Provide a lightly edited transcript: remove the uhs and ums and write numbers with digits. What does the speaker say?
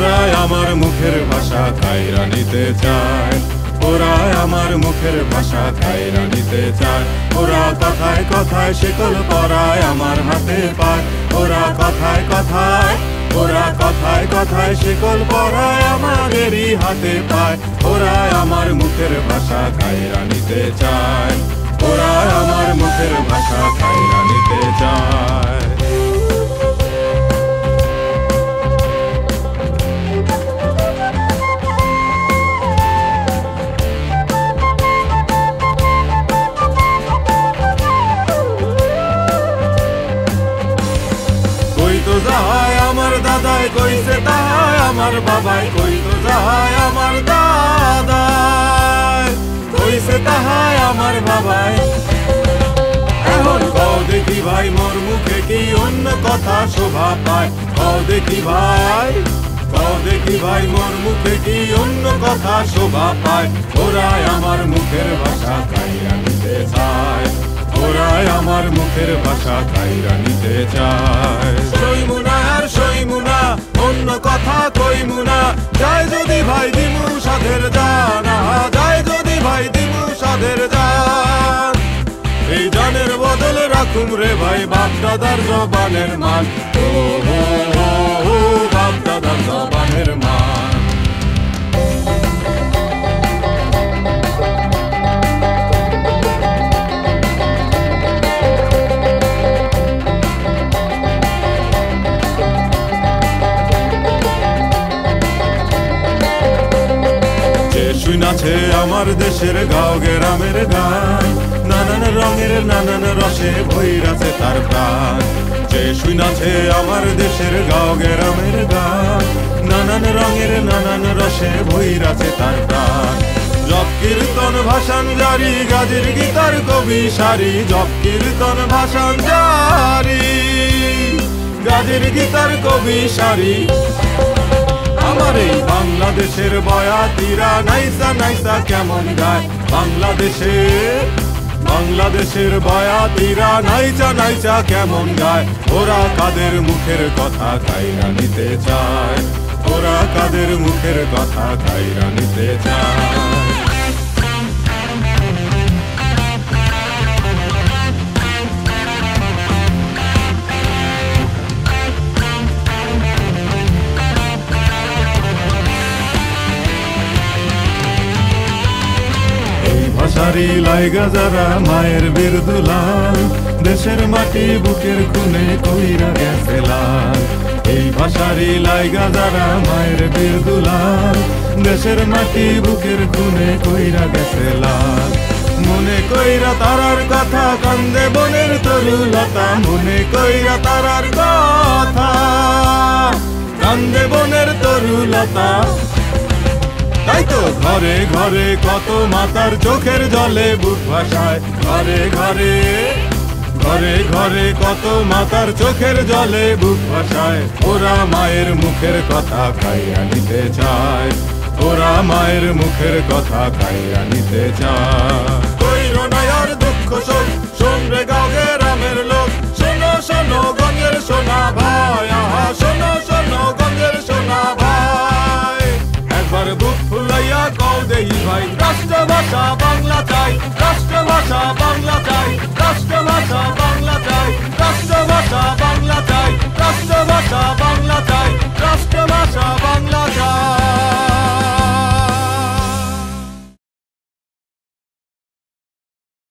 ওরাই আমার মুখের ভাষা কাইরা নিতে চায়, ওরাই আমার মুখের ভাষা কাইরা নিতে চায়। ওরা কথায় কথায় শিকল পরায় আমার হাতে পায়, ওরা কথায় কথায়, ওরা কথায় কথায় শিকল পরায় আমাদেরই হাতে পায়। ওরাই আমার মুখের ভাষা কাইরা নিতে চায়, ওরাই আমার মুখের ভাষা কাইরা নিতে চায়। যায় আমার দাদাই কইছে তাই আমার বাবাই, কই তো যায় আমার দাদাই কইছে তাই আমার বাবাই। এখন কও দেখি ভাই মোর মুখে কি অন্য কথা শোভা পায়, কও দেখি ভাই, কও দেখি ভাই মোর মুখে কি অন্য কথা শোভা পায়। ওরাই আমার মুখের ভাষা কাইরা নিতে চায়, ওরাই আমার মুখের ভাষা কাইরা নিতে চায়। সইমুনা আর সইমুনা অন্য কথা কইমুনা, যায় যদি ভাই দিমু সাধের জান, যায় যদি ভাই দিমু সাধের জান। এই জানের বদলে রাখুম রে ভাই বাপ দাদার জবানের মান, ও বাপ দাদার জবানের মান। শুনাছে আমার দেশের গাঁও গ্রামের গান, নানান রঙের নানান রসে ভৈরাছে তার প্রাণ। যে শুনাছে আমার দেশের গাঁও গ্রামের গান, নানান রঙের নানান রসে ভৈরাছে তার প্রাণ। জপ কীর্তন ভাষণ জারি গাজীর গীতার কবি সারি, জপ কীর্তন ভাষণ জারি গাজীর গীতার কবি সারি। আমার এই বাংলাদেশের বয়াতিরা নাইসা নাইসা কেমন গায়, বাংলাদেশের বয়াতিরা নাইচা নাইচা কেমন গায়। ওরা কাদের মুখের কথা কাইরা নিতে চায়, ওরা কাদের মুখের কথা কাইরা নিতে চায়। ভাষারি লাইগা যারা মায়ের বীর দুলাল, দেশের মাটি বুকের খুনে কইরা গেছে লাল। এই ভাষারি লাইগা যারা মায়ের বীর দুলাল, দেশের মাটি বুকের খুনে কইরা গেছে লাল। মনে কইরা তারার কথা কান্দে বনের তরুলতা, মনে কইরা তারার কথা কান্দে বনের তরুলতা। তাই তো ঘরে ঘরে কত মাতার চোখের জলে বুক ভাসায়, ঘরে ঘরে ঘরে ঘরে কত মাতার চোখের জলে বুক ভাসায়। ওরা মায়ের মুখের কথা খাইয়া নিতে চায়, ওরা মায়ের মুখের কথা খাইয়া নিতে চায়। কইরো না আর দুঃখ শোক, শোন রে গাঁও গ্রামের লোক, শোনো শোনো গঞ্জের সোনা ভাই, আহা শোনো শোনো গঞ্জের সোনা ভাই। একবার বুক ফুলাইয়া কও দেই ভাই রাষ্ট্রভাষা বাংলা।